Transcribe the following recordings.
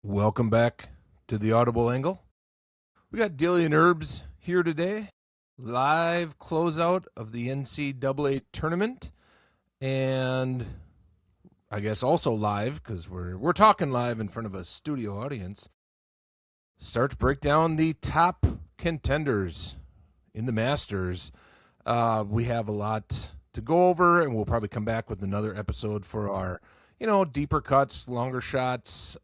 Welcome back to the Audible Angle. We got Dill Urbs here today. Live closeout of the NCAA tournament. And I guess also live, because we're talking live in front of a studio audience. Start to break down the top contenders in the Masters. We have a lot to go over, and we'll probably come back with another episode for our, deeper cuts, longer shots,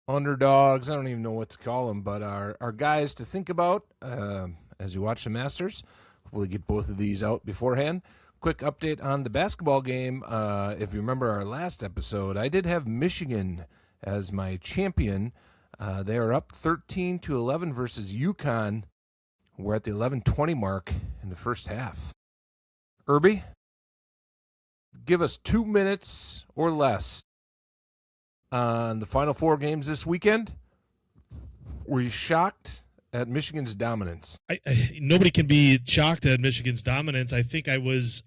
underdogs. I don't even know what to call them, but our guys to think about as you watch the Masters. We'll get both of these out beforehand. Quick update on the basketball game. If you remember our last episode, I did have Michigan as my champion. They are up 13-11 versus Yukon. We're at the 11:20 mark in the first half. Urby, give us 2 minutes or less on the Final Four games this weekend. Were you shocked at Michigan's dominance? Nobody can be shocked at Michigan's dominance. I think I was.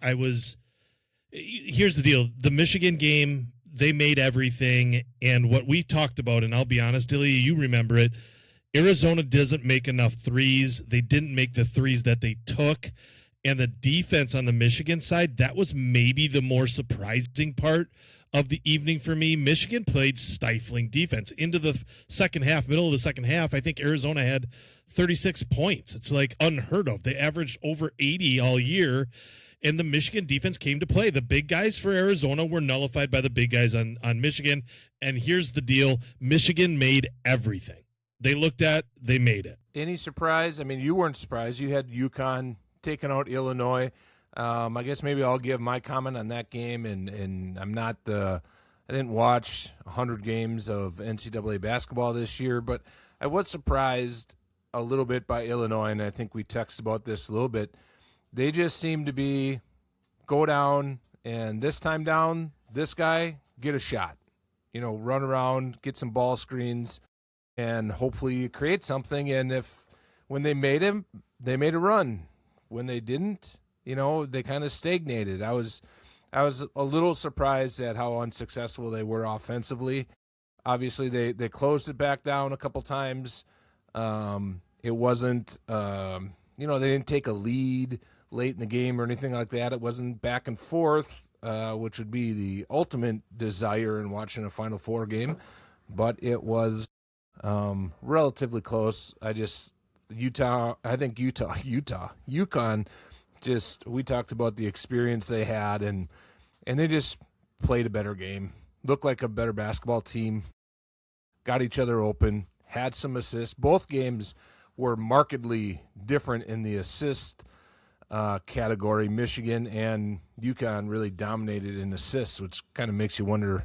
Here's the deal: the Michigan game, they made everything, and what we talked about. And I'll be honest, Dilly, you remember it. Arizona doesn't make enough threes. They didn't make the threes that they took. And the defense on the Michigan side, that was maybe the more surprising part of the evening for me. Michigan played stifling defense into the second half, middle of the second half. I think Arizona had 36 points. It's like unheard of. They averaged over 80 all year, and the Michigan defense came to play. The big guys for Arizona were nullified by the big guys on Michigan. And here's the deal. Michigan made everything they looked at, they made it. Any surprise? I mean, you weren't surprised. You had Yukon taking out Illinois. I guess maybe I'll give my comment on that game, and I'm not I didn't watch 100 games of NCAA basketball this year, but I was surprised a little bit by Illinois, and I think we texted about this a little bit. They just seem to go down, and this time down, this guy, get a shot. Run around, get some ball screens, and hopefully create something. And when they made him, they made a run. When they didn't, they kind of stagnated. I was a little surprised at how unsuccessful they were offensively. Obviously, they closed it back down a couple times. It wasn't, they didn't take a lead late in the game or anything like that. It wasn't back and forth, which would be the ultimate desire in watching a Final Four game. But it was relatively close. Yukon, we talked about the experience they had, and they just played a better game, looked like a better basketball team, got each other open, had some assists. Both games were markedly different in the assist category. Michigan and Yukon really dominated in assists, which kind of makes you wonder.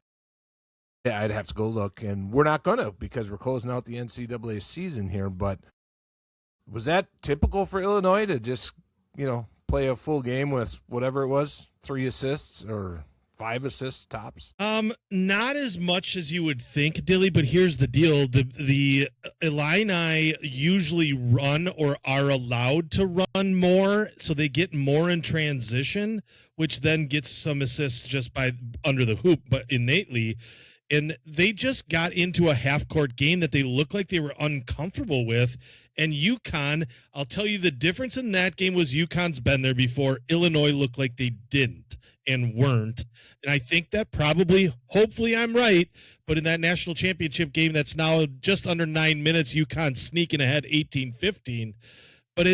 Yeah, I'd have to go look, and we're not going to, because we're closing out the NCAA season here. But was that typical for Illinois to just, play a full game with whatever it was, 3 assists or 5 assists tops? Not as much as you would think, Dilly, but here's the deal. The Illini usually run or are allowed to run more, so they get more in transition, which then gets some assists just by under the hoop, but innately. And they just got into a half-court game that they looked like they were uncomfortable with. And Yukon, I'll tell you, the difference in that game was Yukon's been there before. Illinois looked like they didn't and weren't. And I think that probably, hopefully I'm right, but in that national championship game that's now just under 9 minutes, Yukon sneaking ahead 18-15. But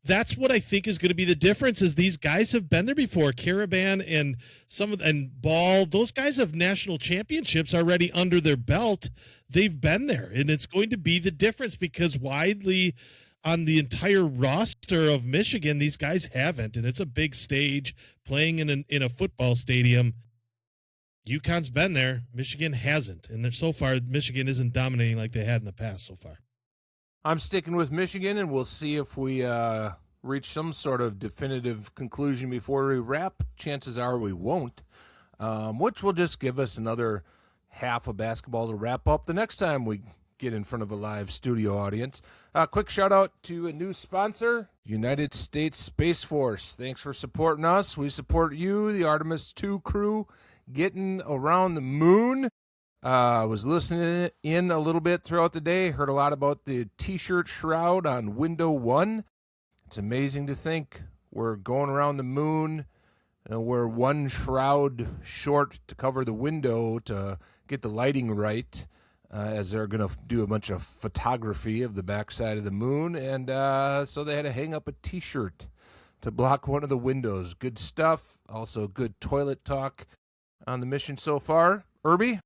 that's what I think is going to be the difference, is these guys have been there before. Caravan and Ball, those guys have national championships already under their belt. They've been there, and it's going to be the difference, because widely on the entire roster of Michigan, these guys haven't, and it's a big stage playing in a football stadium. UConn's been there. Michigan hasn't, and so far Michigan isn't dominating like they had in the past so far. I'm sticking with Michigan, and we'll see if we reach some sort of definitive conclusion before we wrap. Chances are we won't, which will just give us another half of basketball to wrap up the next time we get in front of a live studio audience. Quick shout out to a new sponsor, United States Space Force. Thanks for supporting us. We support you, the Artemis II crew, getting around the moon. Was listening in a little bit throughout the day. Heard a lot about the T-shirt shroud on window 1. It's amazing to think we're going around the moon and we're one shroud short to cover the window to get the lighting right, as they're going to do a bunch of photography of the backside of the moon. And so they had to hang up a T-shirt to block one of the windows. Good stuff. Also good toilet talk on the mission so far. Urby,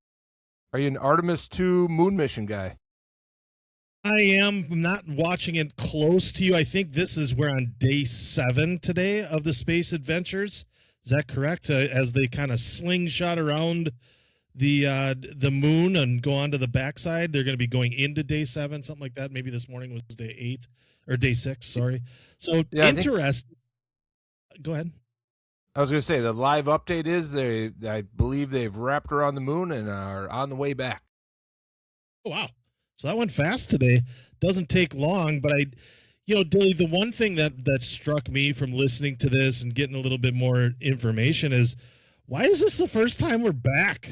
are you an Artemis II moon mission guy? I am not watching it close to you. I think we're on day 7 today of the space adventures. Is that correct? As they kind of slingshot around the moon and go on to the backside, they're going to be going into day 7, something like that. Maybe this morning was day 8 or day 6. Sorry. So yeah, interesting. Go ahead. I was going to say the live update is I believe they've wrapped around the moon and are on the way back. Oh, wow. So that went fast today. Doesn't take long, but Dilly, the one thing that struck me from listening to this and getting a little bit more information is, why is this the first time we're back?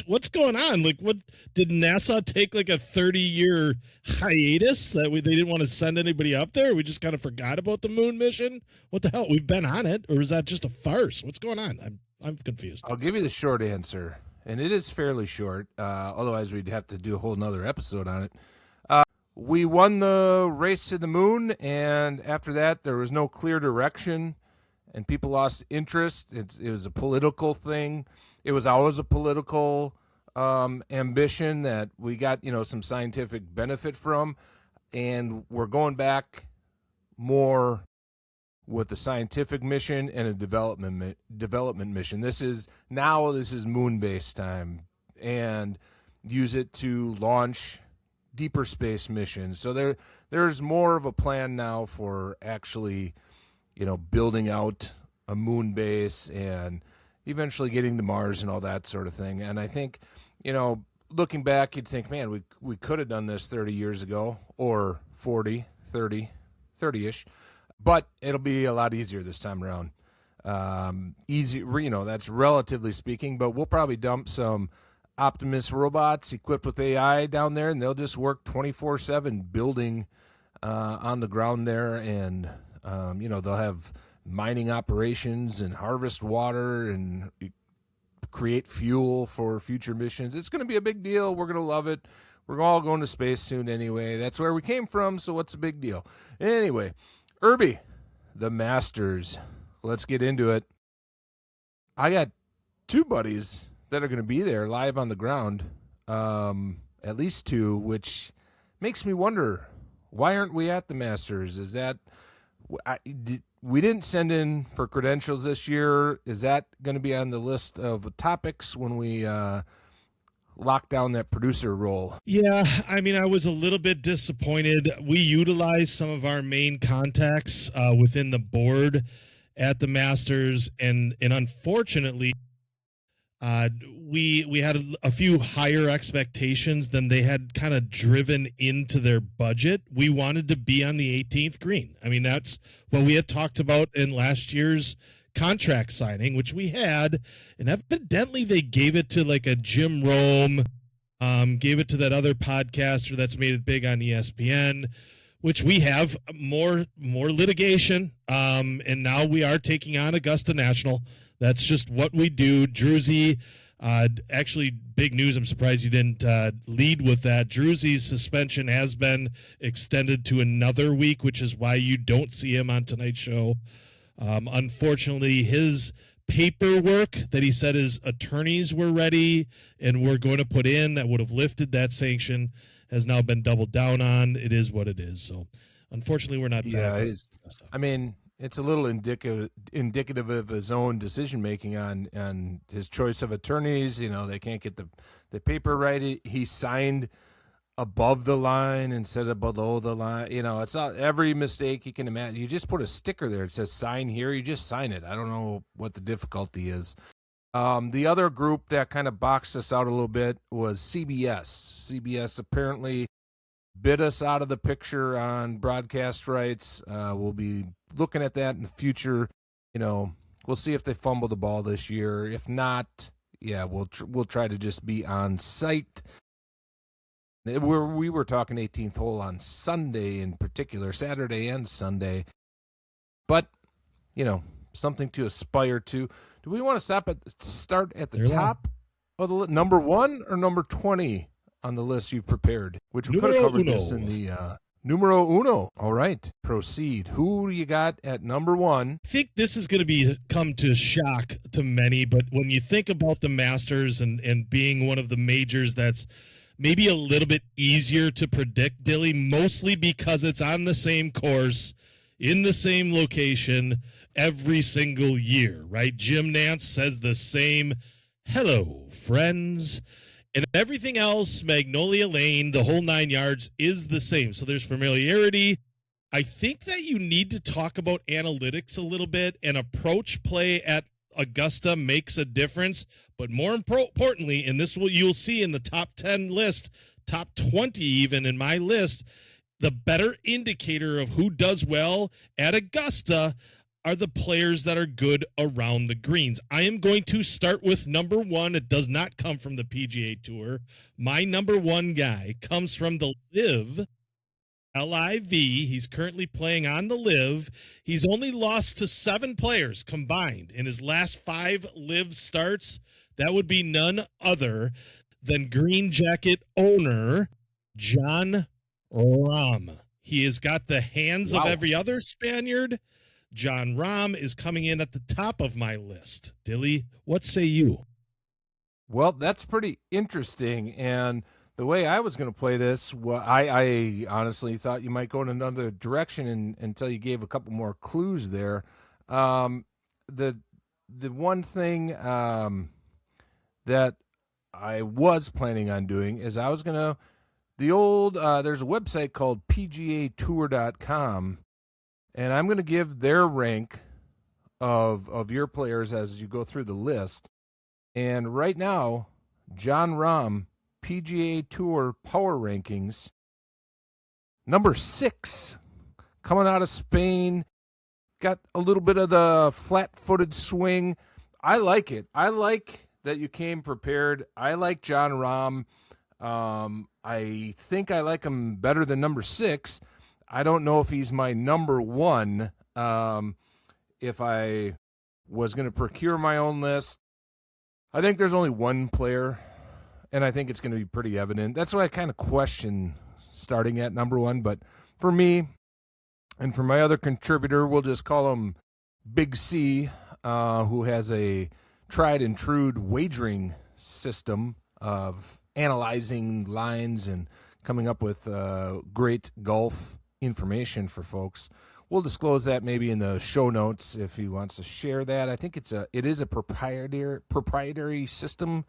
What's going on? Like, what did NASA take like a 30-year hiatus that they didn't want to send anybody up there? We just kind of forgot about the moon mission. What the hell? We've been on it, or is that just a farce? What's going on? I'm confused. I'll give you the short answer, and it is fairly short. Otherwise, we'd have to do a whole nother episode on it. We won the race to the moon, and after that, there was no clear direction, and people lost interest. It was a political thing. It was always a political ambition that we got, some scientific benefit from, and we're going back more with a scientific mission and a development mission. This is moon-based time, and use it to launch deeper space missions. So there's more of a plan now for actually, building out a moon base and eventually getting to Mars and all that sort of thing. And I think, looking back, you'd think, man, we could have done this 30 years ago, or 40, 30-ish, but it'll be a lot easier this time around. Easy, that's relatively speaking, but we'll probably dump some Optimus robots equipped with AI down there, and they'll just work 24/7 building on the ground there, and they'll have mining operations and harvest water and create fuel for future missions. It's going to be a big deal. We're going to love it. We're all going to space soon anyway. That's where we came from, so what's the big deal? Anyway, Urby, the Masters. Let's get into it. I got 2 buddies that are going to be there live on the ground, at least 2, which makes me wonder, why aren't we at the Masters? Is that we didn't send in for credentials this year? Is that going to be on the list of topics when we lock down that producer role? Yeah, I was a little bit disappointed. We utilized some of our main contacts within the board at the Masters, and unfortunately, we had a few higher expectations than they had kind of driven into their budget. We wanted to be on the 18th green. That's what we had talked about in last year's contract signing, which we had, and evidently they gave it to like a Jim Rome, gave it to that other podcaster that's made it big on ESPN, which we have more litigation, and now we are taking on Augusta National. That's just what we do. Druzy, actually, big news. I'm surprised you didn't lead with that. Druzy's suspension has been extended to another week, which is why you don't see him on tonight's show. Unfortunately, his paperwork that he said his attorneys were ready and were going to put in that would have lifted that sanction has now been doubled down on. It is what it is. So, unfortunately, we're not. Yeah, it's a little indicative of his own decision making on his choice of attorneys. They can't get the paper right. He signed above the line instead of below the line. It's not every mistake you can imagine. You just put a sticker there. It says sign here. You just sign it. I don't know what the difficulty is. The other group that kind of boxed us out a little bit was CBS. CBS apparently bid us out of the picture on broadcast rights. We'll be looking at that in the future. We'll see if they fumble the ball this year. If not, yeah, we'll try to just be on site. We were talking 18th hole on Sunday in particular, Saturday and Sunday. But, something to aspire to. Do we want to start at the top of the list? Number 1 or number 20 on the list you prepared? Which we could have covered this in the numero uno. All right, proceed. Who do you got at number 1? I think this is going to come to shock to many, but when you think about the Masters and being one of the majors that's maybe a little bit easier to predict, Dilly, mostly because it's on the same course, in the same location every single year, right? Jim Nantz says the same, hello, friends. And everything else, Magnolia Lane, the whole 9 yards, is the same. So there's familiarity. I think that you need to talk about analytics a little bit, and approach play at Augusta makes a difference. But more importantly, and this you'll see in the top 10 list, top 20 even in my list, the better indicator of who does well at Augusta are the players that are good around the greens. I am going to start with number 1. It does not come from the PGA Tour. My number 1 guy comes from the LIV, L-I-V. He's currently playing on the LIV. He's only lost to 7 players combined in his last 5 LIV starts. That would be none other than Green Jacket owner Jon Rahm. He has got the hands of every other Spaniard. Jon Rahm is coming in at the top of my list. Dilly, what say you? Well, that's pretty interesting. And the way I was going to play this, well, I honestly thought you might go in another direction until you gave a couple more clues there. The one thing that I was planning on doing is I was going to, there's a website called PGAtour.com, and I'm going to give their rank of your players as you go through the list. And right now, Jon Rahm, PGA Tour Power Rankings, number 6, coming out of Spain, got a little bit of the flat-footed swing. I like it. I like that you came prepared. I like Jon Rahm. I think I like him better than number 6. I don't know if he's my number 1. If I was going to procure my own list, I think there's only one player, and I think it's going to be pretty evident. That's why I kind of question starting at number 1. But for me, and for my other contributor, we'll just call him Big C, who has a tried and true wagering system of analyzing lines and coming up with great golf information for folks. We'll disclose that maybe in the show notes if he wants to share that. I think it is a proprietary system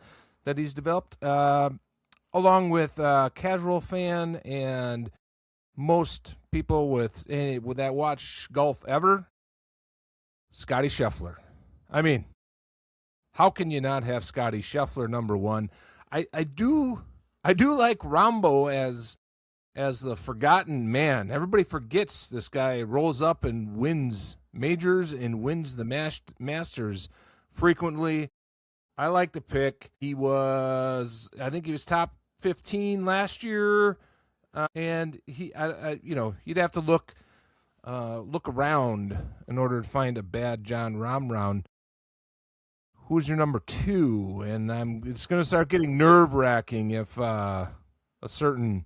that he's developed, along with casual fan and most people with that watch golf ever, Scottie Scheffler. I mean, how can you not have Scottie Scheffler number 1? I do like Rambo as the forgotten man. Everybody forgets this guy rolls up and wins majors and wins the Masters frequently. I like the pick. I think he was top 15 last year, and you'd have to look around in order to find a bad Jon Rahm round. Who's your number 2? And it's going to start getting nerve-wracking if a certain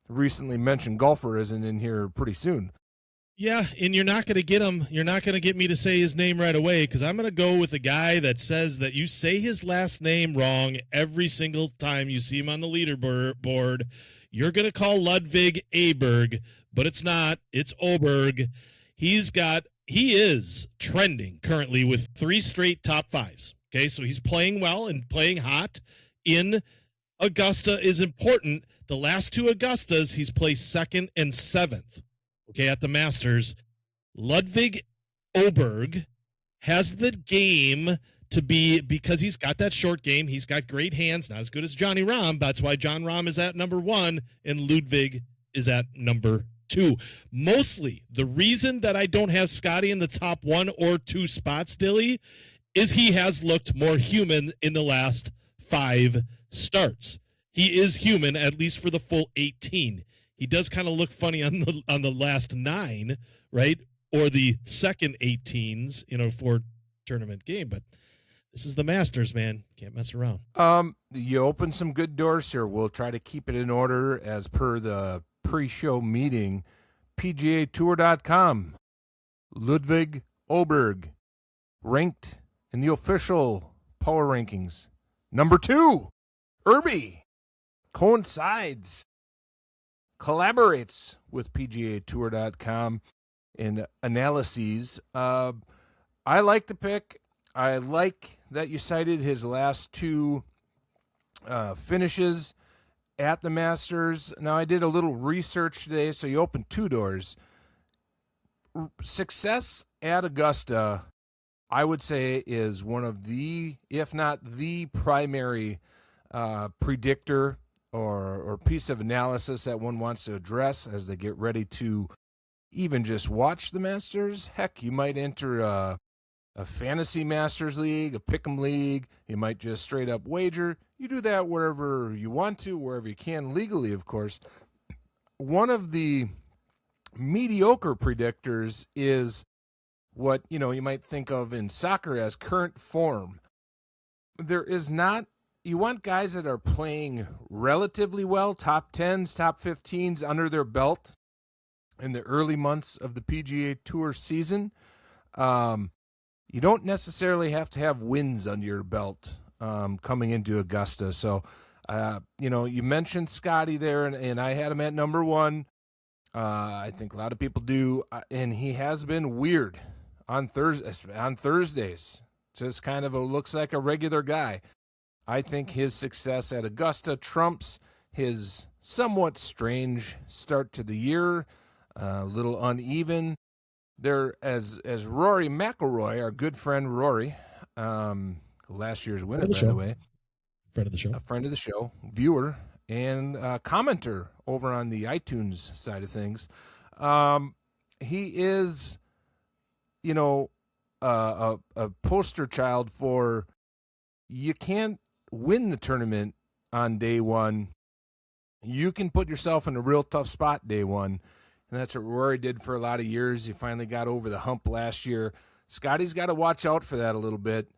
recently mentioned golfer isn't in here pretty soon. Yeah, and you're not going to get him. You're not going to get me to say his name right away, because I'm going to go with a guy that says that you say his last name wrong every single time you see him on the leaderboard. You're going to call Ludwig Aberg, but it's not. It's Oberg. He is trending currently with 3 straight top 5s. Okay, so he's playing well and playing hot. In Augusta is important. The last 2 Augustas, he's placed 2nd and 7th. Okay, at the Masters. Ludwig Oberg has the game to be, because he's got that short game. He's got great hands, not as good as Johnny Rahm. That's why Jon Rahm is at number 1 and Ludwig is at number 2. Mostly, the reason that I don't have Scottie in the top 1 or 2 spots, Dilly, is he has looked more human in the last 5 starts. He is human, at least for the full 18. He does kind of look funny on the last 9, right? Or the second 18s in a 4-tournament game, but this is the Masters, man. Can't mess around. You opened some good doors here. We'll try to keep it in order as per the pre-show meeting. PGAtour.com. Ludwig Oberg, ranked in the official power rankings. Number 2, Urben coincides, collaborates with PGAtour.com in analyses. I like the pick. I like that you cited his last 2 finishes at the Masters. Now, I did a little research today, so you opened 2 doors. Success at Augusta, I would say, is one of the, if not the primary predictor or piece of analysis that one wants to address as they get ready to even just watch the Masters. Heck, you might enter a fantasy Masters league, a pick'em league. You might just straight up wager. You do that wherever you want to, wherever you can, legally, of course. One of the mediocre predictors is what, you might think of in soccer as current form. There is not, you want guys that are playing relatively well, top 10s, top 15s under their belt in the early months of the PGA Tour season. You don't necessarily have to have wins under your belt coming into Augusta. So, you mentioned Scottie there, and I had him at number 1. I think a lot of people do, and he has been weird on Thursdays. Just kind of looks like a regular guy. I think his success at Augusta trumps his somewhat strange start to the year, a little uneven. There, as Rory McIlroy, our good friend Rory, last year's winner, by the way, friend of the show, a friend of the show, viewer, and commenter over on the iTunes side of things. He is, a poster child for, you can't win the tournament on day 1. You can put yourself in a real tough spot day 1. And that's what Rory did for a lot of years. He finally got over the hump last year. Scottie's got to watch out for that a little bit.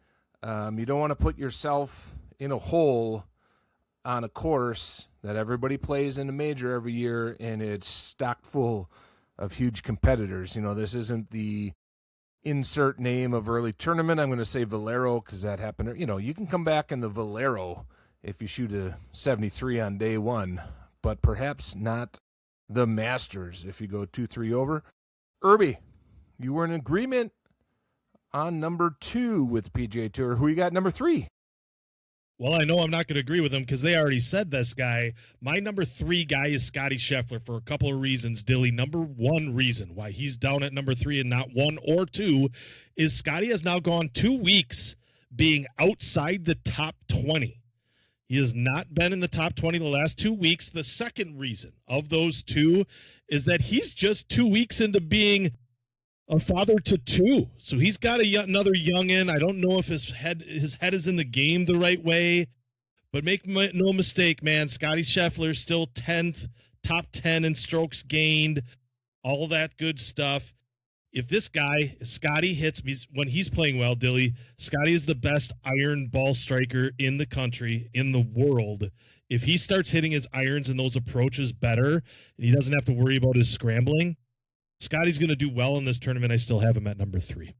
You don't want to put yourself in a hole on a course that everybody plays in a major every year, and it's stocked full of huge competitors. This isn't the insert name of early tournament. I'm going to say Valero because that happened. You can come back in the Valero if you shoot a 73 on day 1, but perhaps not the Masters if you go 2-3 over. Urben, you were in agreement on number 2 with PGA Tour. Who you got number 3? Well, I know I'm not going to agree with them because they already said this guy. My number 3 guy is Scottie Scheffler for a couple of reasons, Dilly. Number 1 reason why he's down at number 3 and not 1 or 2 is Scottie has now gone 2 weeks being outside the top 20. He has not been in the top 20 the last 2 weeks. The second reason of those 2 is that he's just 2 weeks into being a father to 2. So he's got another youngin'. I don't know if his head is in the game the right way, but make no mistake, man, Scottie Scheffler still 10th, top 10 in strokes gained, all that good stuff. If Scottie hits me when he's playing well, Dilly, Scottie is the best iron ball striker in the country, in the world. If he starts hitting his irons and those approaches better, and he doesn't have to worry about his scrambling, Scottie's going to do well in this tournament. I still have him at number 3.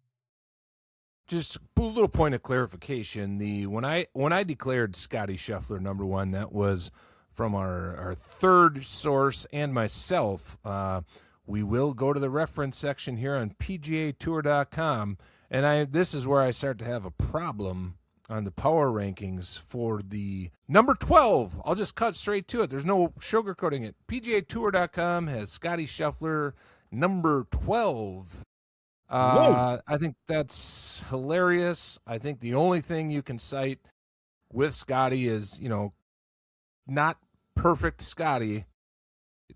Just a little point of clarification. When I declared Scottie Scheffler number 1, that was from our third source and myself. We will go to the reference section here on PGAtour.com, and this is where I start to have a problem on the power rankings for the number 12. I'll just cut straight to it. There's no sugarcoating it. PGAtour.com has Scottie Scheffler number 12. I think that's hilarious. I think the only thing you can cite with Scottie is, not perfect Scottie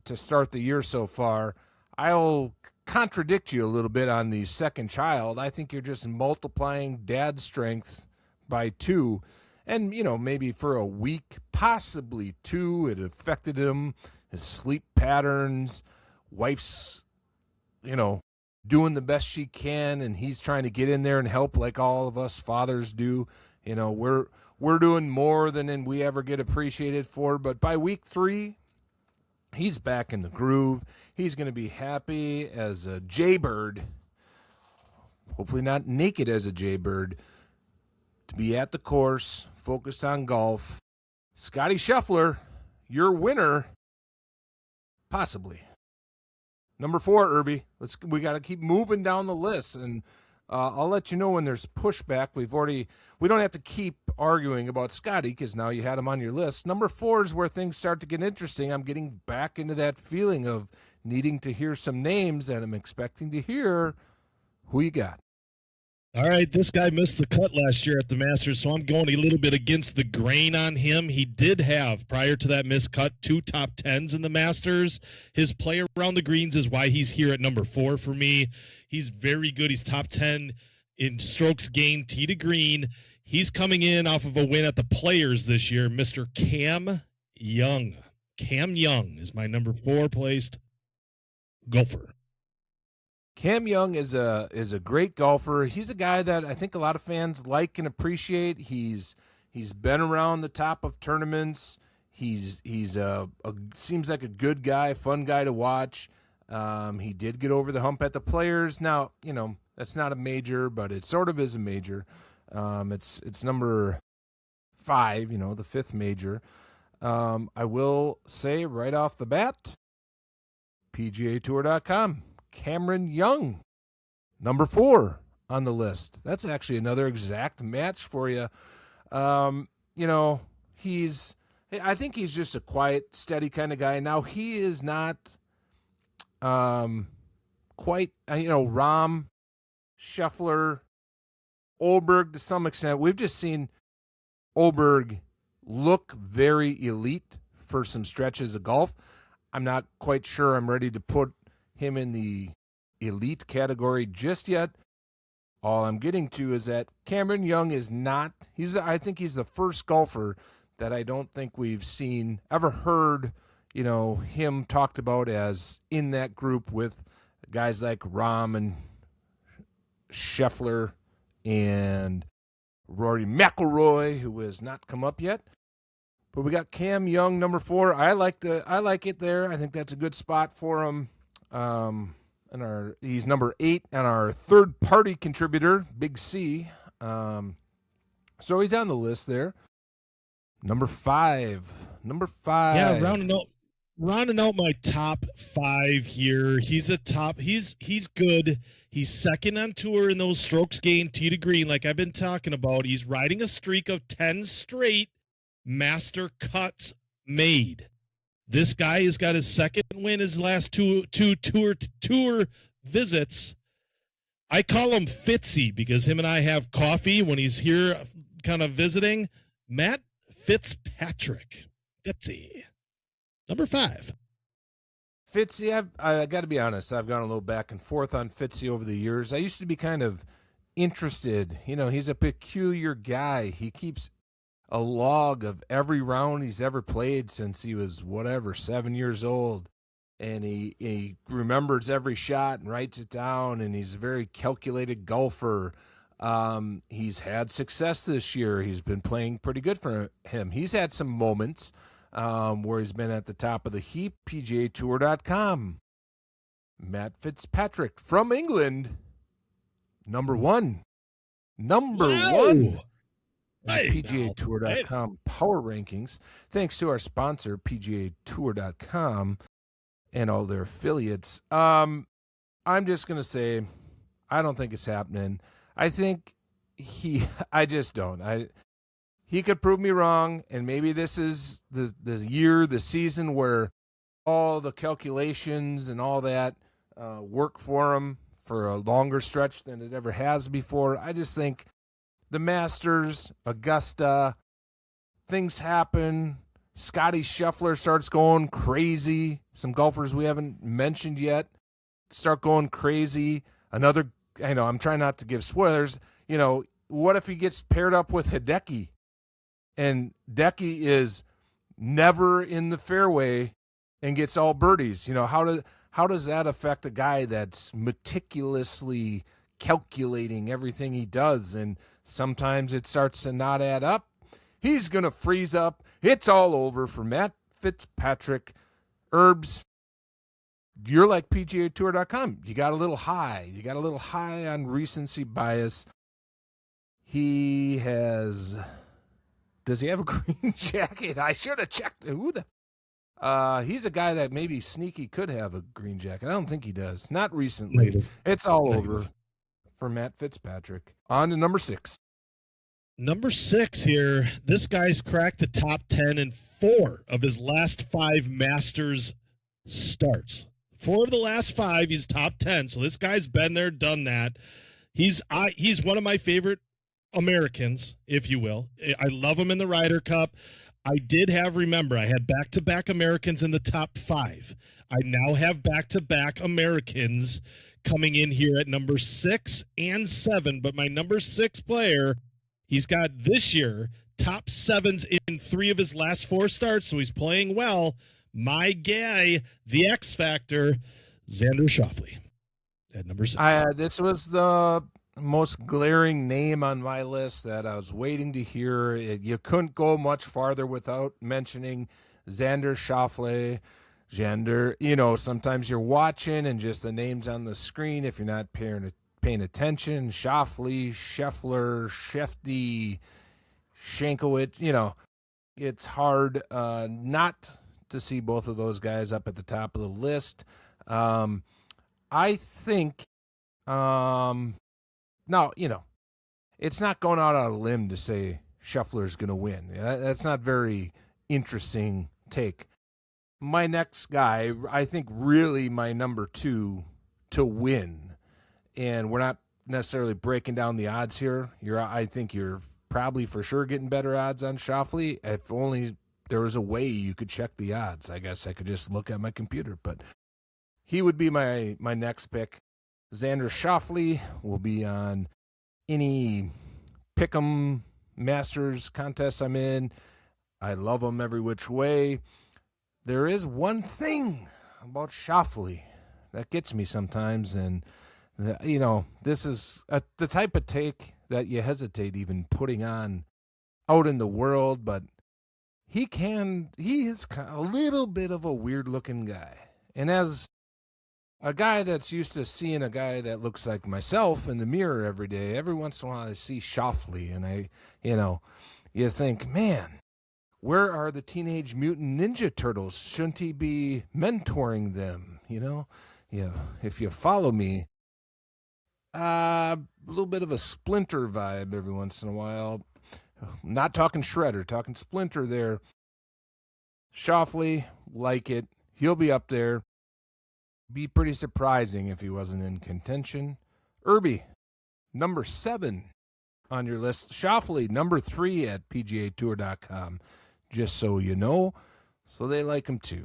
to start the year so far. I'll contradict you a little bit on the second child. I think you're just multiplying dad's strength by 2. And, maybe for a week, possibly 2, it affected him, his sleep patterns, wife's, doing the best she can, and he's trying to get in there and help like all of us fathers do. We're doing more than we ever get appreciated for. But by week 3, he's back in the groove. He's going to be happy as a jaybird, hopefully not naked as a jaybird, to be at the course, focused on golf. Scottie Scheffler, your winner, possibly. Number 4, Urby. We got to keep moving down the list, and I'll let you know when there's pushback. We don't have to keep arguing about Scottie because now you had him on your list. Number 4 is where things start to get interesting. I'm getting back into that feeling of needing to hear some names, and I'm expecting to hear who you got. All right, this guy missed the cut last year at the Masters, so I'm going a little bit against the grain on him. He did have, prior to that missed cut, 2 top 10s in the Masters. His play around the greens is why he's here at number 4 for me. He's very good. He's top 10 in strokes gained tee to green. He's coming in off of a win at the Players this year, Mr. Cam Young. Cam Young is my number 4 placed golfer. Cam Young is a great golfer. He's a guy that I think a lot of fans like and appreciate. He's been around the top of tournaments. He's seems like a good guy, fun guy to watch. He did get over the hump at the Players. Now, that's not a major, but it sort of is a major. It's number 5, the 5th major. I will say right off the bat, PGAtour.com. Cameron Young, number 4 on the list. That's actually another exact match for you. I think he's just a quiet, steady kind of guy. Now, he is not quite, Rahm, Scheffler, Olberg to some extent. We've just seen Olberg look very elite for some stretches of golf. I'm not quite sure I'm ready to put him in the elite category just yet. All I'm getting to is that Cameron Young is not, I think he's the first golfer that I don't think we've ever heard, him talked about as in that group with guys like Rahm and Scheffler and Rory McIlroy, who has not come up yet. But we got Cam Young, number 4. I like it there. I think that's a good spot for him. He's number 8 on our third-party contributor, Big C. So he's on the list there. Number 5. Yeah, rounding out my top 5 here. He's good. He's second on tour in those strokes gained tee to green, like I've been talking about. He's riding a streak of 10 straight master cuts made. This guy has got his second win his last two tour visits. I call him Fitzy because him and I have coffee when he's here kind of visiting. Matt Fitzpatrick. Fitzy. Number 5. Fitzy, I got to be honest, I've gone a little back and forth on Fitzy over the years. I used to be kind of interested. He's a peculiar guy. He keeps a log of every round he's ever played since he was 7 years old, and he remembers every shot and writes it down, and he's a very calculated golfer. He's had success this year. He's been playing pretty good for him. He's had some moments where he's been at the top of the heap. PGAtour.com. Matt Fitzpatrick from England, number 1. Number 1. PGAtour.com power rankings. Thanks to our sponsor, PGAtour.com, and all their affiliates. I'm just going to say, I don't think it's happening. I think I just don't. He could prove me wrong, and maybe this is the season where all the calculations and all that work for him for a longer stretch than it ever has before. I just think the Masters, Augusta, things happen. Scottie Scheffler starts going crazy. Some golfers we haven't mentioned yet. start going crazy. Another, I know I'm trying not to give spoilers. What if he gets paired up with Hideki, and Decky is never in the fairway and gets all birdies? How does that affect a guy that's meticulously calculating everything he does, and sometimes it starts to not add up? He's going to freeze up. It's all over for Matt Fitzpatrick. Urbs, you're like PGAtour.com. You got a little high. You got a little high on recency bias. Does he have a green jacket? I should have checked. He's a guy that maybe sneaky could have a green jacket. I don't think he does. Not recently. Negative. It's all over for Matt Fitzpatrick. On to number 6. Number 6 here, this guy's cracked the top 10 in 4 of his last 5 Masters starts. 4 of the last 5, he's top 10. So this guy's been there, done that. He's one of my favorite Americans, if you will. I love him in the Ryder Cup. I had back-to-back Americans in the top 5. I now have back-to-back Americans coming in here at number 6 and 7, but my number 6 player, he's got this year top 7s in 3 of his last 4 starts, so he's playing well. My guy, the X Factor, Xander Schauffele at number 6. This was the most glaring name on my list that I was waiting to hear. You couldn't go much farther without mentioning Xander Schauffele. Xander, sometimes you're watching and just the names on the screen, if you're not paying attention, Schauffele, Scheffler, Shefty, Shankowitz, it's hard not to see both of those guys up at the top of the list. I think, now, it's not going out on a limb to say Scheffler's going to win. That's not very interesting take. My next guy, I think really my number 2 to win, and we're not necessarily breaking down the odds here. I think you're probably for sure getting better odds on Schauffele. If only there was a way you could check the odds. I guess I could just look at my computer, but he would be my next pick. Xander Schauffele will be on any Pick'em Masters contest I'm in. I love him every which way. There is one thing about Schauffele that gets me sometimes, and this is the type of take that you hesitate even putting on out in the world, but he is kind of a little bit of a weird looking guy. And as a guy that's used to seeing a guy that looks like myself in the mirror every day, every once in a while I see Schauffele, and you think, man, where are the Teenage Mutant Ninja Turtles? Shouldn't he be mentoring them? If you follow me, a little bit of a Splinter vibe every once in a while. Not talking Shredder, talking Splinter there. Schauffele, like it. He'll be up there. Be pretty surprising if he wasn't in contention. Urby, number 7 on your list. Schauffele, number 3 at PGAtour.com. Just so you know. So they like him too.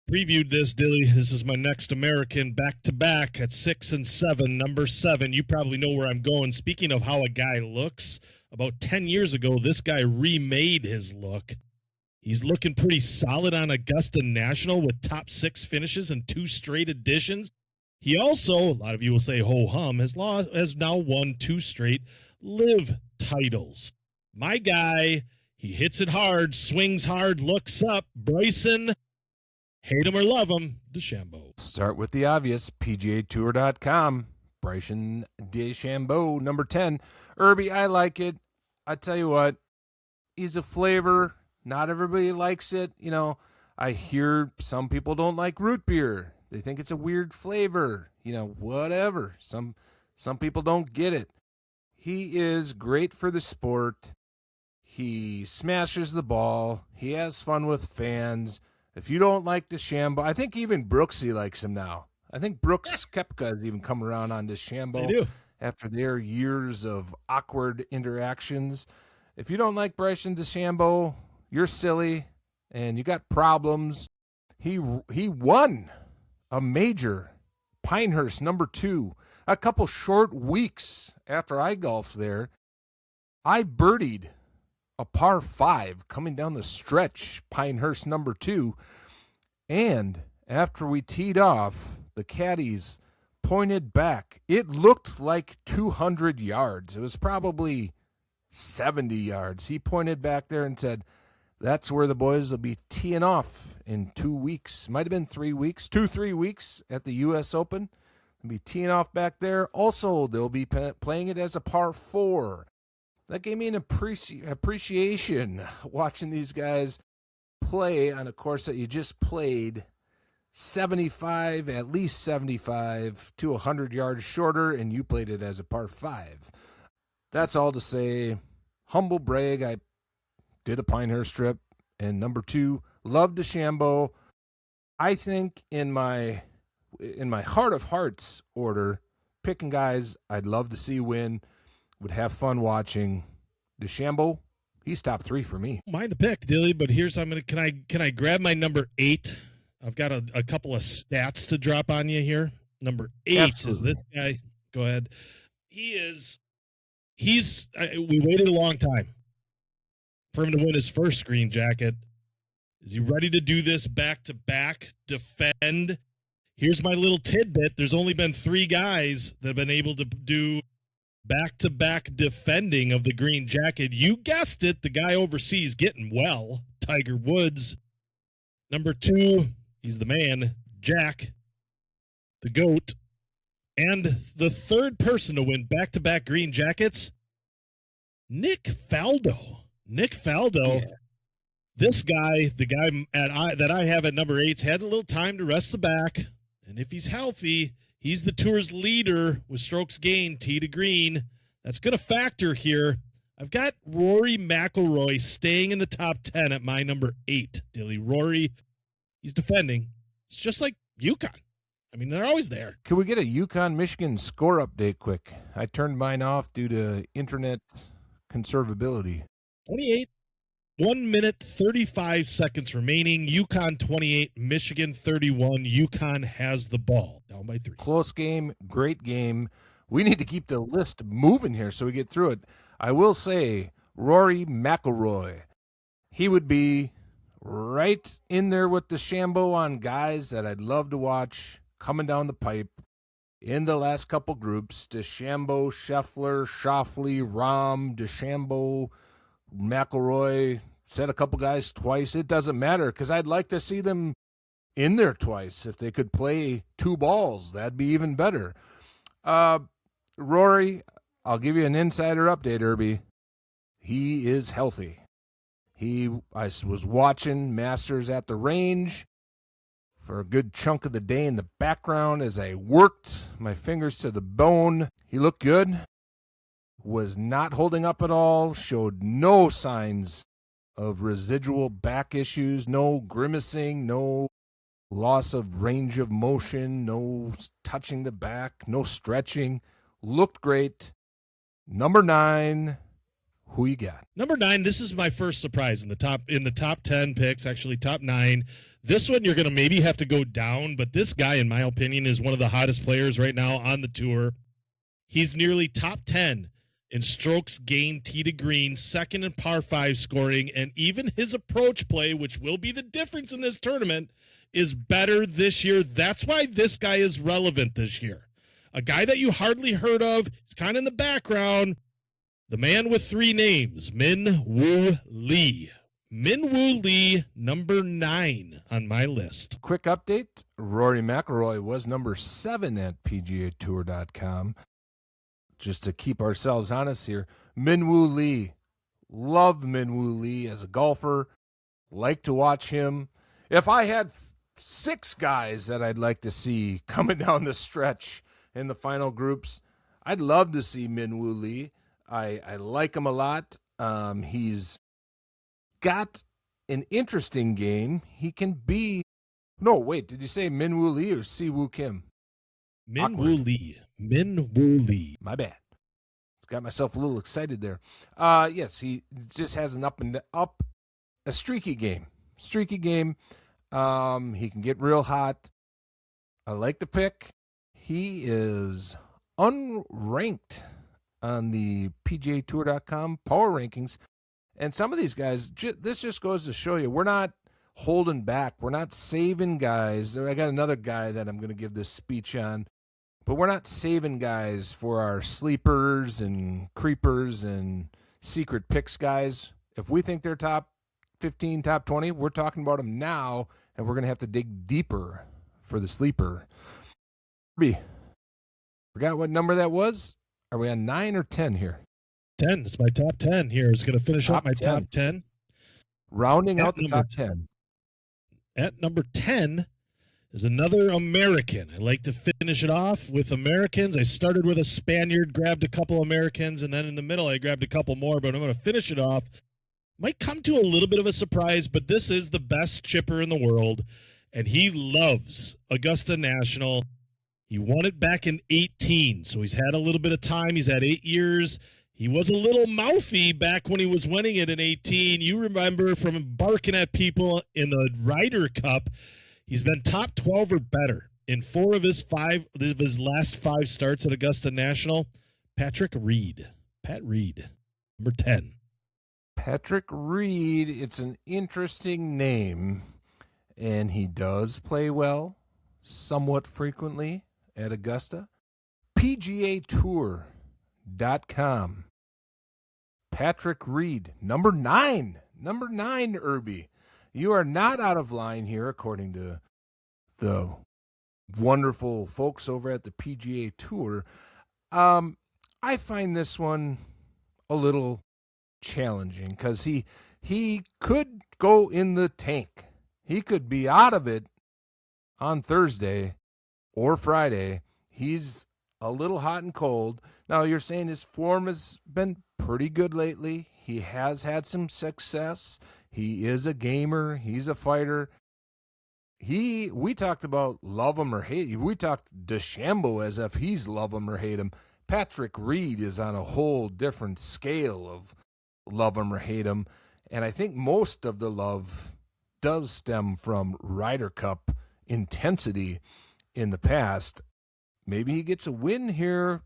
Previewed this, Dilly. This is my next American back-to-back at 6 and 7. Number 7, you probably know where I'm going. Speaking of how a guy looks, about 10 years ago, this guy remade his look. He's looking pretty solid on Augusta National with top 6 finishes and 2 straight editions. He also, a lot of you will say ho-hum, has now won 2 straight live titles. My guy, he hits it hard, swings hard, looks up. Bryson, hate him or love him, DeChambeau. Start with the obvious, PGAtour.com. Bryson DeChambeau, number 10. Urby, I like it. I tell you what, he's a flavor. Not everybody likes it. I hear some people don't like root beer. They think it's a weird flavor. Whatever. Some people don't get it. He is great for the sport. He smashes the ball. He has fun with fans. If you don't like DeChambeau, I think even Brooksy likes him now. I think Brooks Koepka has even come around on DeChambeau. They do. After their years of awkward interactions. If you don't like Bryson DeChambeau, you're silly and you got problems. He won a major Pinehurst, number 2. A couple short weeks after I golfed there, I birdied a par 5 coming down the stretch, Pinehurst, number 2. And after we teed off, the caddies pointed back. It looked like 200 yards. It was probably 70 yards. He pointed back there and said, that's where the boys will be teeing off in 2 weeks. Might have been 3 weeks, 3 weeks at the U.S. Open. They'll be teeing off back there. Also, they'll be playing it as a par 4. That gave me an appreciation watching these guys play on a course that you just played 75, at least 75 to 100 yards shorter, and you played it as a par 5. That's all to say, humble brag, I did a Pinehurst trip, and number 2, loved DeChambeau. I think in my heart of hearts order, picking guys I'd love to see win, would have fun watching. DeChambeau, he's top 3 for me. Mind the pick, Dilly, but here's can I grab my number 8? I've got a couple of stats to drop on you here. Number 8 Absolutely. is this guy. Go ahead. We waited a long time for him to win his first green jacket. Is he ready to do this back-to-back, defend? Here's my little tidbit. There's only been 3 guys that have been able to do back-to-back defending of the green jacket. You guessed it, the guy overseas getting well, Tiger Woods. Number 2, he's the man, Jack, the GOAT. And the third person to win back-to-back green jackets, Nick Faldo. Nick Faldo, yeah. This guy, the guy that I have at number 8's had a little time to rest the back. And if he's healthy, he's the tour's leader with strokes gained, tee to green. That's going to factor here. I've got Rory McIlroy staying in the top 10 at my number 8, Dilly. Rory, he's defending. It's just like Yukon. I mean, they're always there. Can we get a Yukon, Michigan score update quick? I turned mine off due to internet conservability. 28, 1 minute, 35 seconds remaining. Yukon 28, Michigan 31. Yukon has the ball, down by 3. Close game, great game. We need to keep the list moving here so we get through it. I will say, Rory McIlroy, he would be right in there with DeChambeau on guys that I'd love to watch coming down the pipe in the last couple groups. DeChambeau, Scheffler, Schauffele, Rahm, DeChambeau, McIlroy. Said a couple guys twice. It doesn't matter because I'd like to see them in there twice. If they could play 2 balls, that'd be even better. Rory, I'll give you an insider update, Urby. He is healthy. I was watching Masters at the range for a good chunk of the day in the background as I worked my fingers to the bone. He looked good, was not holding up at all, showed no signs of residual back issues, no grimacing, no loss of range of motion, no touching the back, no stretching. Looked great. Number 9, who you got? Number 9, this is my first surprise in the top 10 picks, actually top 9. This one you're going to maybe have to go down, but this guy, in my opinion, is one of the hottest players right now on the tour. He's nearly top 10 in strokes gained tee to green, second in par 5 scoring, and even his approach play, which will be the difference in this tournament, is better this year. That's why this guy is relevant this year. A guy that you hardly heard of, he's kind of in the background. The man with 3 names, Min Woo Lee. Min Woo Lee, number 9 on my list. Quick update, Rory McIlroy was number 7 at PGAtour.com. Just to keep ourselves honest here, Min Woo Lee. Love Min Woo Lee as a golfer. Like to watch him. If I had 6 guys that I'd like to see coming down the stretch in the final groups, I'd love to see Min Woo Lee. I like him a lot. He's got an interesting game. He can be... No, wait, did you say Min Woo Lee or Si Woo Kim? Min Woo Lee. Min Woo Lee. My bad. Got myself a little excited there. Yes, he just has an a streaky game. He can get real hot. I like the pick. He is unranked on the PGAtour.com power rankings. And some of these guys, this just goes to show you, we're not holding back. We're not saving guys. I got another guy that I'm going to give this speech on, but we're not saving guys for our sleepers and creepers and secret picks guys. If we think they're top 15, top 20, we're talking about them now, and we're going to have to dig deeper for the sleeper. Forgot what number that was? Are we on 9 or 10 here? 10. It's my top 10 here. It's going to finish up my top 10. Rounding out the top 10. At number 10 is another American. I like to finish it off with Americans. I started with a Spaniard, grabbed a couple Americans, and then in the middle I grabbed a couple more, but I'm going to finish it off. Might come to a little bit of a surprise, but this is the best chipper in the world, and he loves Augusta National. He won it back in 18, so he's had a little bit of time. He's had 8 years. He was a little mouthy back when he was winning it in 18. You remember from barking at people in the Ryder Cup. He's been top 12 or better in 4 of his last 5 starts at Augusta National. Pat Reed, number 10. Patrick Reed, it's an interesting name, and he does play well somewhat frequently at Augusta. PGAtour.com. Patrick Reed, number 9. Number 9, Urby. You are not out of line here, according to the wonderful folks over at the PGA Tour. I find this one a little challenging because he could go in the tank. He could be out of it on Thursday or Friday. He's a little hot and cold. Now, you're saying his form has been pretty good lately. He has had some success. He is a gamer. He's a fighter. We talked about love him or hate him. We talked DeChambeau as if he's love him or hate him. Patrick Reed is on a whole different scale of love him or hate him. And I think most of the love does stem from Ryder Cup intensity in the past. Maybe he gets a win here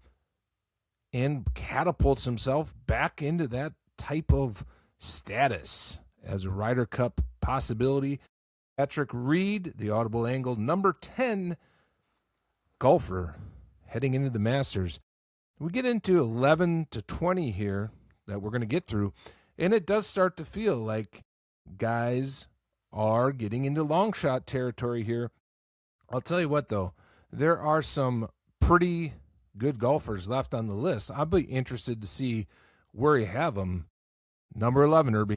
and catapults himself back into that type of status as a Ryder Cup possibility. Patrick Reed, the Audible Angle, number 10 golfer heading into the Masters. We get into 11 to 20 here that we're going to get through, and it does start to feel like guys are getting into long shot territory here. I'll tell you what, though, there are some pretty good golfers left on the list. I'll be interested to see where you have them. Number 11, Urby.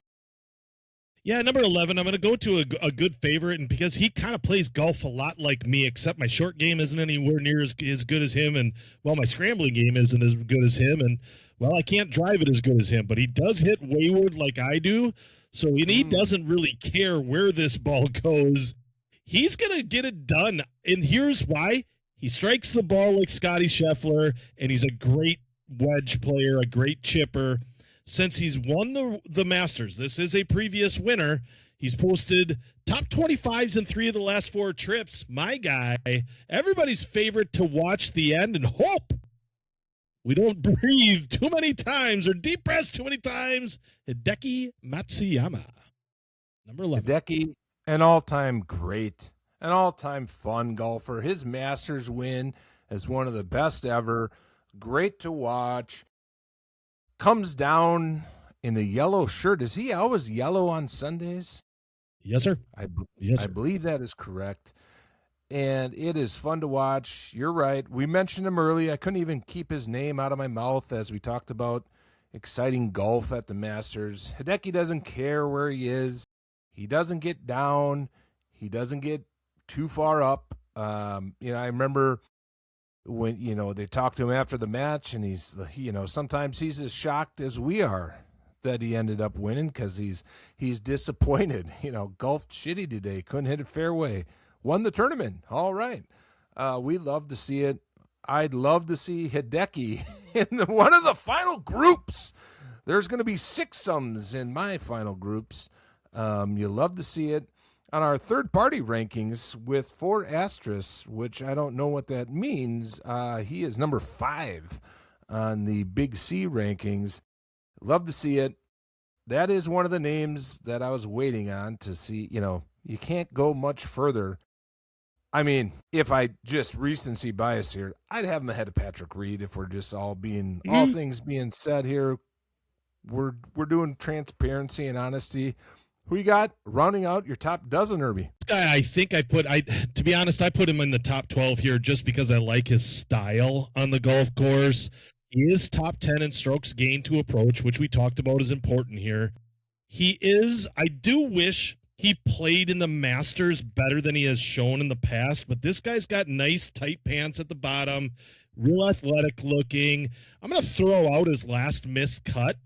Yeah, number 11, I'm going to go to a good favorite, and because he kind of plays golf a lot like me, except my short game isn't anywhere near as good as him, and, well, my scrambling game isn't as good as him, and, well, I can't drive it as good as him, but he does hit wayward like I do, so and he doesn't really care where this ball goes. He's going to get it done, and here's why. He strikes the ball like Scottie Scheffler, and he's a great wedge player, a great chipper. Since he's won the Masters, this is a previous winner. He's posted top 25s in 3 of the last 4 trips. My guy, everybody's favorite to watch the end and hope we don't breathe too many times or deep breaths too many times. Hideki Matsuyama, number 11. Hideki, an all-time great, an all-time fun golfer. His Masters win is one of the best ever. Great to watch. Comes down in the yellow shirt. Is he always yellow on Sundays? Yes, sir. I Yes, sir. believe that is correct. And it is fun to watch. You're right. We mentioned him early. I couldn't even keep his name out of my mouth as we talked about exciting golf at the Masters. Hideki doesn't care where he is. He doesn't get down. He doesn't get too far up. I remember when, they talked to him after the match, and he's, sometimes he's as shocked as we are that he ended up winning because he's disappointed. Golfed shitty today. Couldn't hit a fairway. Won the tournament. All right. We love to see it. I'd love to see Hideki in one of the final groups. There's going to be 6 sums in my final groups. You love to see it. On our third-party rankings with 4 asterisks, which I don't know what that means, he is number 5 on the Big C rankings. Love to see it. That is one of the names that I was waiting on to see. You can't go much further. I mean, if I just recency bias here, I'd have him ahead of Patrick Reed if we're just all things being said here. We're doing transparency and honesty. Who you got rounding out your top dozen, Urby? This guy, I think to be honest, I put him in the top 12 here just because I like his style on the golf course. He is top 10 in strokes gained to approach, which we talked about is important here. I do wish he played in the Masters better than he has shown in the past, but this guy's got nice tight pants at the bottom, real athletic looking. I'm going to throw out his last missed cut.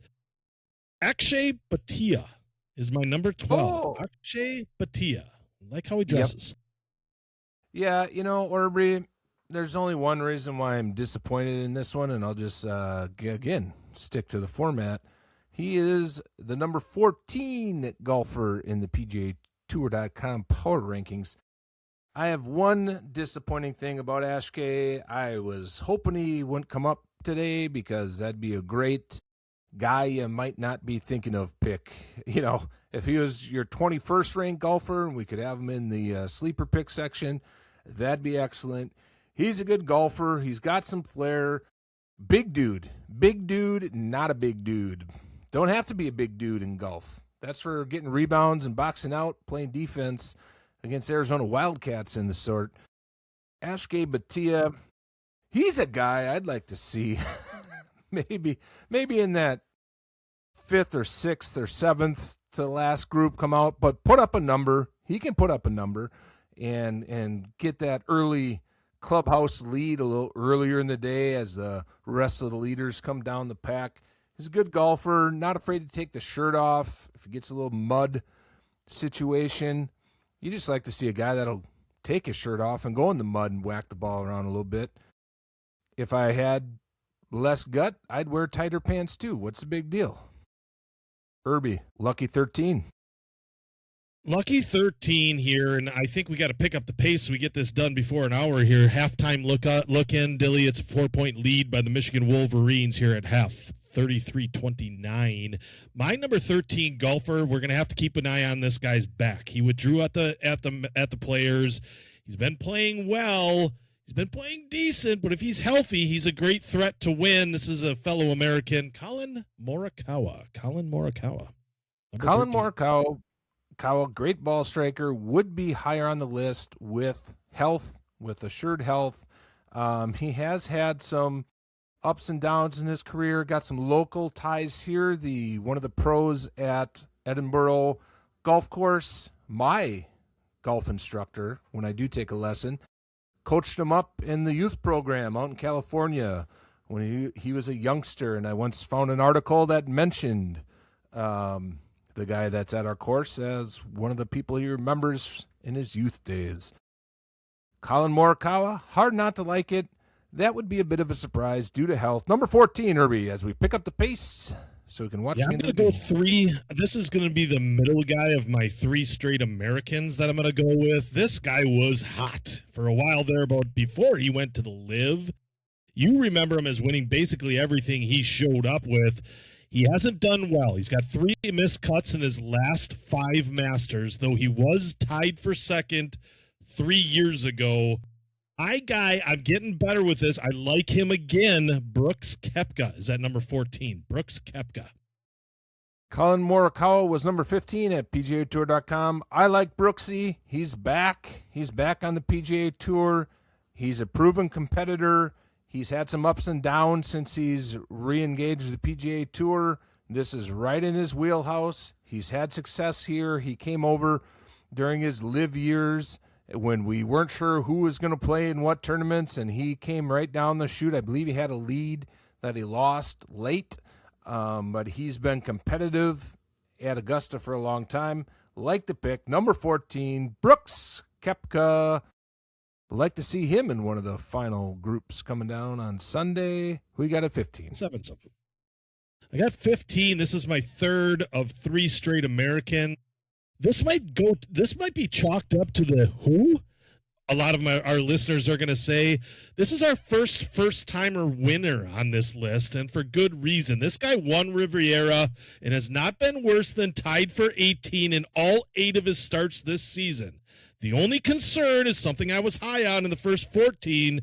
Akshay Bhatia is my number 12. Oh. Akshay Bhatia. I like how he dresses. Yep. Yeah, Urby, there's only one reason why I'm disappointed in this one, and I'll just, again, stick to the format. He is the number 14 golfer in the PGA Tour.com power rankings. I have one disappointing thing about Akshay. I was hoping he wouldn't come up today because that'd be a great guy you might not be thinking of pick. If he was your 21st ranked golfer and we could have him in the sleeper pick section, that'd be excellent. He's a good golfer. He's got some flair. Big dude, not a big dude. Don't have to be a big dude in golf. That's for getting rebounds and boxing out, playing defense against Arizona Wildcats and the sort. Akshay Bhatia, he's a guy I'd like to see maybe in that 5th or 6th or 7th to the last group come out, but put up a number. He can put up a number and get that early clubhouse lead a little earlier in the day as the rest of the leaders come down the pack. He's a good golfer, not afraid to take the shirt off. If he gets a little mud situation, you just like to see a guy that'll take his shirt off and go in the mud and whack the ball around a little bit. If I had less gut, I'd wear tighter pants too. What's the big deal? Urby, lucky 13. Lucky 13 here, and I think we got to pick up the pace so we get this done before an hour here. Halftime look in, Dilly. It's a 4-point lead by the Michigan Wolverines here at half, 33-29. My number 13 golfer, we're going to have to keep an eye on this guy's back. He withdrew at the Players. He's been playing well. He's been playing decent, but if he's healthy, he's a great threat to win. This is a fellow American, Collin Morikawa. Collin Morikawa, great ball striker, would be higher on the list with health, with assured health. He has had some ups and downs in his career, got some local ties here. One of the pros at Edinburgh Golf Course, my golf instructor, when I do take a lesson, coached him up in the youth program out in California when he was a youngster, and I once found an article that mentioned the guy that's at our course as one of the people he remembers in his youth days. Collin Morikawa, hard not to like it. That would be a bit of a surprise due to health. Number 14, Urby, as we pick up the pace so we can watch. I'm going to go 3. This is going to be the middle guy of my 3 straight Americans that I'm going to go with. This guy was hot for a while there, but before he went to the Live, you remember him as winning basically everything he showed up with. He hasn't done well. He's got 3 missed cuts in his last 5 Masters, though he was tied for second 3 years ago. I'm getting better with this. I like him again. Brooks Koepka is at number 14. Brooks Koepka. Collin Morikawa was number 15 at PGAtour.com. I like Brooksy. He's back. He's back on the PGA Tour. He's a proven competitor. He's had some ups and downs since he's re-engaged the PGA Tour. This is right in his wheelhouse. He's had success here. He came over during his live years when we weren't sure who was going to play in what tournaments, and he came right down the chute. I believe he had a lead that he lost late, but he's been competitive at Augusta for a long time. Like the pick, number 14, Brooks Koepka. Like to see him in one of the final groups coming down on Sunday. Who you got at 15? 7 something. I got 15. This is my third of 3 straight American. This might be chalked up to the who. A lot of our listeners are going to say this is our first timer winner on this list, and for good reason. This guy won Riviera and has not been worse than tied for 18 in all 8 of his starts this season. The only concern is something I was high on in the first 14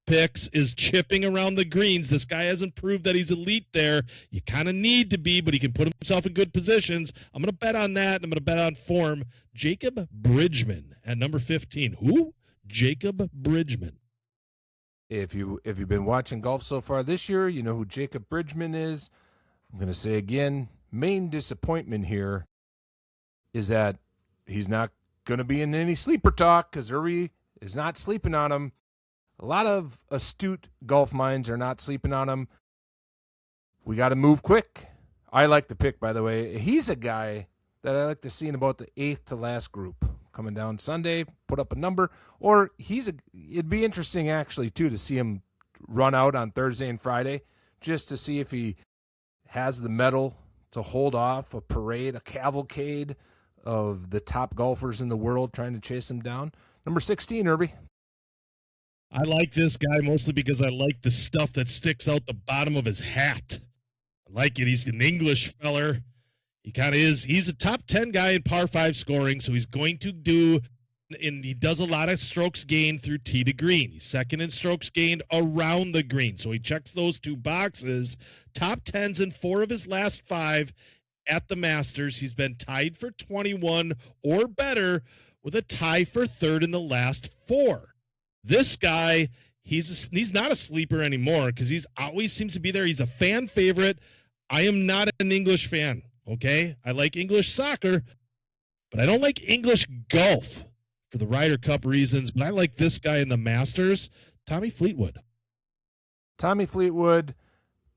picks is chipping around the greens. This guy hasn't proved that he's elite there. You kind of need to be, but he can put himself in good positions. I'm going to bet on that, and I'm going to bet on form. Jacob Bridgman at number 15. Who? Jacob Bridgman. If you've been watching golf so far this year, you know who Jacob Bridgman is. I'm going to say again, main disappointment here is that he's not going to be in any sleeper talk because Urben is not sleeping on him. A lot of astute golf minds are not sleeping on him. We got to move quick. I like the pick, by the way. He's a guy that I like to see in about the 8th to last group. Coming down Sunday, put up a number, or it'd be interesting actually too to see him run out on Thursday and Friday just to see if he has the mettle to hold off a parade, a cavalcade of the top golfers in the world trying to chase him down. Number 16, Urben. I like this guy mostly because I like the stuff that sticks out the bottom of his hat. I like it. He's an English feller. He kind of is. He's a top 10 guy in par 5 scoring, so he's going to do, and he does a lot of strokes gained through tee to green. He's second in strokes gained around the green, so he checks those 2 boxes. Top 10s in 4 of his last 5 at the Masters. He's been tied for 21 or better with a tie for 3rd in the last 4. This guy, he's not a sleeper anymore because he's always seems to be there. He's a fan favorite. I am not an English fan. Okay, I like English soccer, but I don't like English golf for the Ryder Cup reasons. But I like this guy in the Masters, Tommy Fleetwood. Tommy Fleetwood,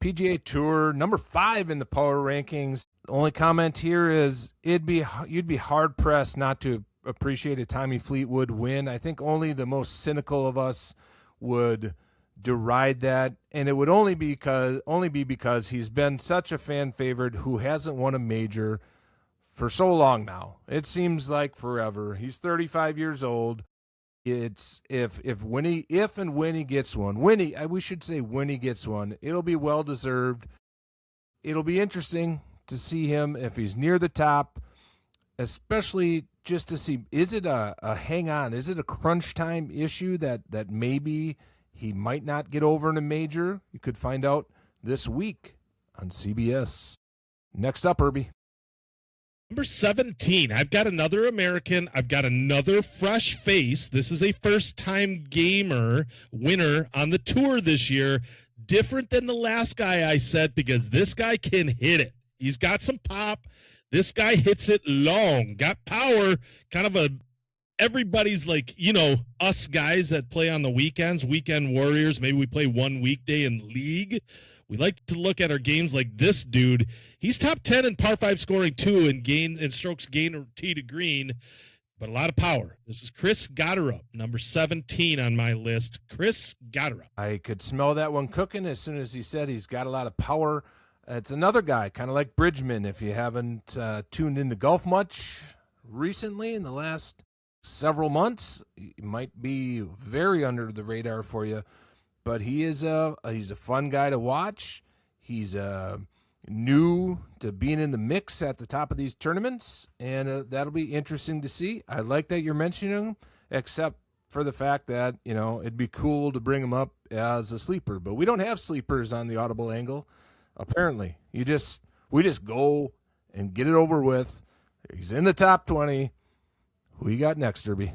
PGA Tour, number 5 in the power rankings. The only comment here is you'd be hard pressed not to appreciate a Tommy Fleetwood win. I think only the most cynical of us would deride that, and it would only be because he's been such a fan favorite who hasn't won a major for so long now. It seems like forever. He's 35 years old. It's if when he gets one, when he gets one, it'll be well deserved. It'll be interesting to see him if he's near the top, especially just to see, is it a hang on? Is it a crunch time issue that maybe he might not get over in a major? You could find out this week on CBS. Next up, Urben. Number 17, I've got another American. I've got another fresh face. This is a first-time gamer winner on the tour this year. Different than the last guy I said because this guy can hit it. He's got some pop. This guy hits it long, got power, kind of everybody's like, us guys that play on the weekends, weekend warriors. Maybe we play one weekday in league. We like to look at our games like this dude. He's top 10 in par 5 scoring too in gains and strokes gained or tee to green, but a lot of power. This is Chris Gotterup, number 17 on my list. Chris Gotterup. I could smell that one cooking as soon as he said he's got a lot of power. It's another guy, kind of like Bridgman. If you haven't tuned into golf much recently in the last several months, he might be very under the radar for you. But he's a fun guy to watch. He's new to being in the mix at the top of these tournaments, and that'll be interesting to see. I like that you're mentioning him, except for the fact that, it'd be cool to bring him up as a sleeper. But we don't have sleepers on the Audible Angle, apparently. We just go and get it over with. He's in the top 20. Who you got next, Urben?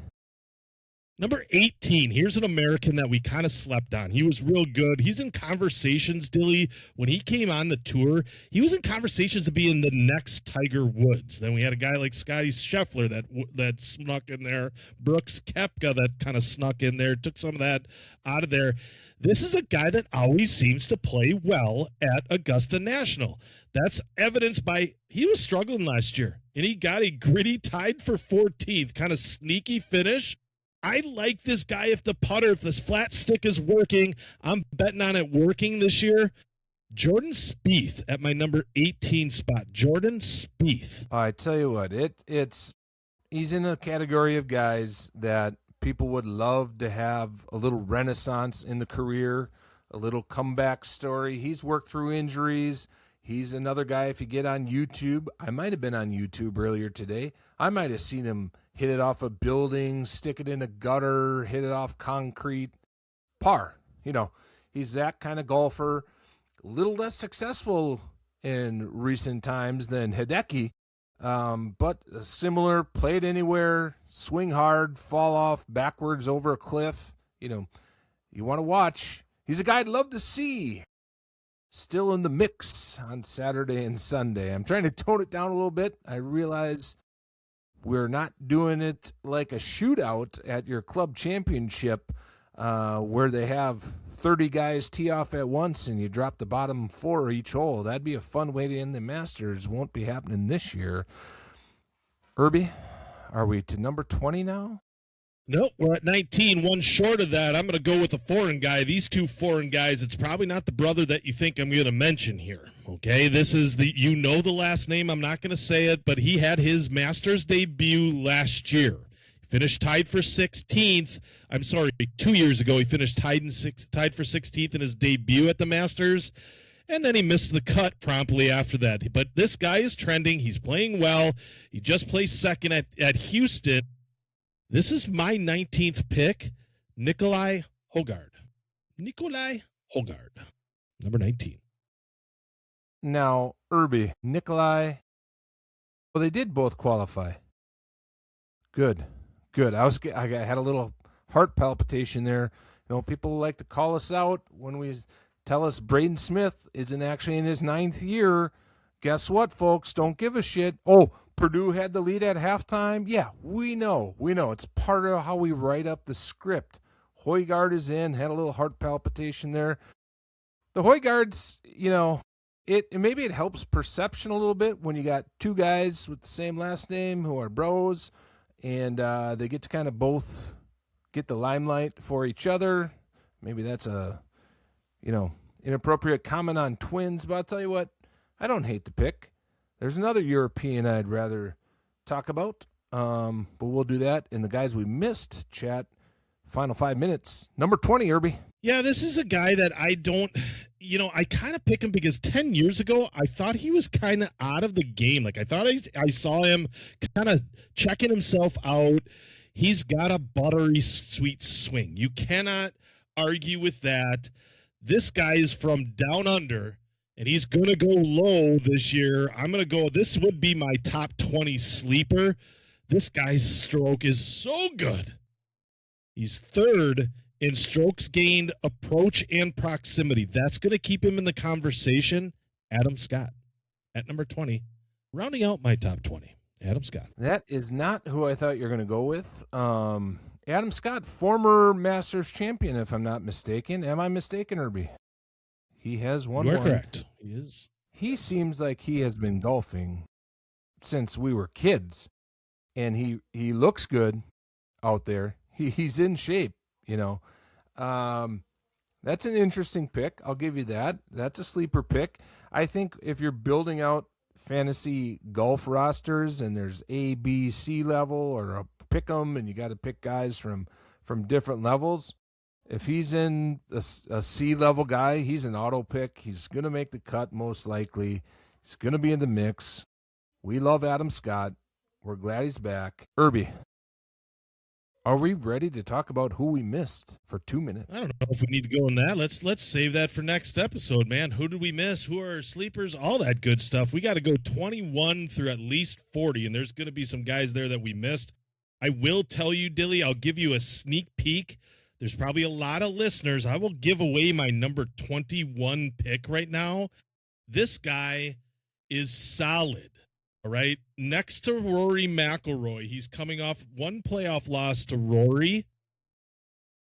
Number 18, here's an American that we kind of slept on. He was real good. He's in conversations, Dilly. When he came on the tour, he was in conversations of being the next Tiger Woods. Then we had a guy like Scottie Scheffler that snuck in there. Brooks Koepka that kind of snuck in there, took some of that out of there. This is a guy that always seems to play well at Augusta National. That's evidenced by he was struggling last year, and he got a gritty tied for 14th, kind of sneaky finish. I like this guy if this flat stick is working. I'm betting on it working this year. Jordan Spieth at my number 18 spot. Jordan Spieth. I tell you what, it's He's in a category of guys that people would love to have a little renaissance in the career, a little comeback story. He's worked through injuries. He's another guy, if you get on YouTube, I might have been on YouTube earlier today. I might have seen him hit it off a building, stick it in a gutter, hit it off concrete. Par. He's that kind of golfer. A little less successful in recent times than Hideki, but similar, play it anywhere, swing hard, fall off backwards over a cliff. You want to watch. He's a guy I'd love to see still in the mix on Saturday and Sunday. I'm trying to tone it down a little bit. I realize we're not doing it like a shootout at your club championship where they have 30 guys tee off at once and you drop the bottom 4 each hole. That'd be a fun way to end the Masters. Won't be happening this year. Urby, are we to number 20 now? Nope, we're at 19, one short of that. I'm going to go with a foreign guy. These two foreign guys, it's probably not the brother that you think I'm going to mention here, okay? This is the last name. I'm not going to say it, but he had his Masters debut last year. Finished tied for 16th. 2 years ago, he finished tied for 16th in his debut at the Masters, and then he missed the cut promptly after that. But this guy is trending. He's playing well. He just placed second at Houston. This is my 19th pick, Nikolai Hogard. Number 19. Now, Urby, Nikolai, well, they did both qualify. Good. I had a little heart palpitation there. People like to call us out when we tell us Braden Smith isn't actually in his 9th year. Guess what, folks? Don't give a shit. Oh, Purdue had the lead at halftime. Yeah, we know. It's part of how we write up the script. Højgaard is in, had a little heart palpitation there. The Højgaards, maybe it helps perception a little bit when you got two guys with the same last name who are bros, and they get to kind of both get the limelight for each other. Maybe that's a, inappropriate comment on twins, but I'll tell you what, I don't hate the pick. There's another European I'd rather talk about, but we'll do that in the guys we missed chat. Final 5 minutes. Number 20, Irby. Yeah, this is a guy that I don't, I kind of pick him because 10 years ago, I thought he was kind of out of the game. Like, I thought I saw him kind of checking himself out. He's got a buttery sweet swing. You cannot argue with that. This guy is from down under. And he's going to go low this year. This would be my top 20 sleeper. This guy's stroke is so good. He's third in strokes gained, approach, and proximity. That's going to keep him in the conversation. Adam Scott at number 20, rounding out my top 20. Adam Scott. That is not who I thought you were going to go with. Adam Scott, former Masters champion, if I'm not mistaken. Am I mistaken, Irby? He has won. You are correct. He is. He seems like he has been golfing since we were kids, and he looks good out there. He's in shape, That's an interesting pick. I'll give you that. That's a sleeper pick. I think if you're building out fantasy golf rosters and there's A, B, C level or a pick 'em, and you got to pick guys from different levels. If he's in a C-level guy, he's an auto pick. He's going to make the cut most likely. He's going to be in the mix. We love Adam Scott. We're glad he's back. Irby, are we ready to talk about who we missed for 2 minutes? I don't know if we need to go in that. Let's save that for next episode, man. Who did we miss? Who are our sleepers? All that good stuff. We got to go 21 through at least 40, and there's going to be some guys there that we missed. I will tell you, Dilly, I'll give you a sneak peek. There's probably a lot of listeners. I will give away my number 21 pick right now. This guy is solid, all right? Next to Rory McIlroy, he's coming off one playoff loss to Rory.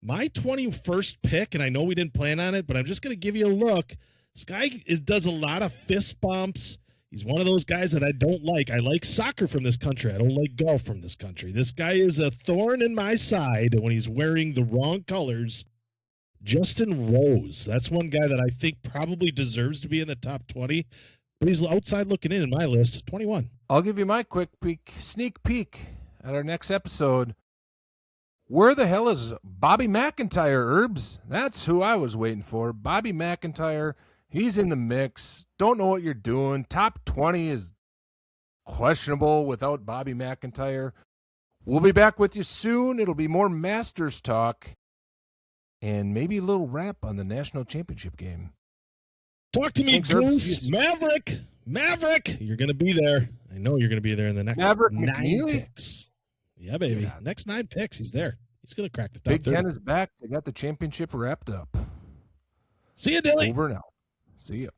My 21st pick, and I know we didn't plan on it, but I'm just going to give you a look. This guy does a lot of fist bumps. He's one of those guys that I don't like. I like soccer from this country. I don't like golf from this country. This guy is a thorn in my side when he's wearing the wrong colors. Justin Rose. That's one guy that I think probably deserves to be in the top 20, but he's outside looking in my list. 21. I'll give you my quick sneak peek. at our next episode. Where the hell is Bobby McIntyre, Urbs? That's who I was waiting for. Bobby McIntyre, he's in the mix. Don't know what you're doing. Top 20 is questionable without Bobby McIntyre. We'll be back with you soon. It'll be more Masters talk and maybe a little wrap on the national championship game. Talk to me, Thanks, Goose. Urbs. Maverick. You're going to be there. I know you're going to be there in the next Maverick 9 McNeely? picks. Yeah, baby. Yeah. Next 9 picks. He's there. He's going to crack the top Big 30. Ten is back. They got the championship wrapped up. See you, Dilly. Over now. See ya.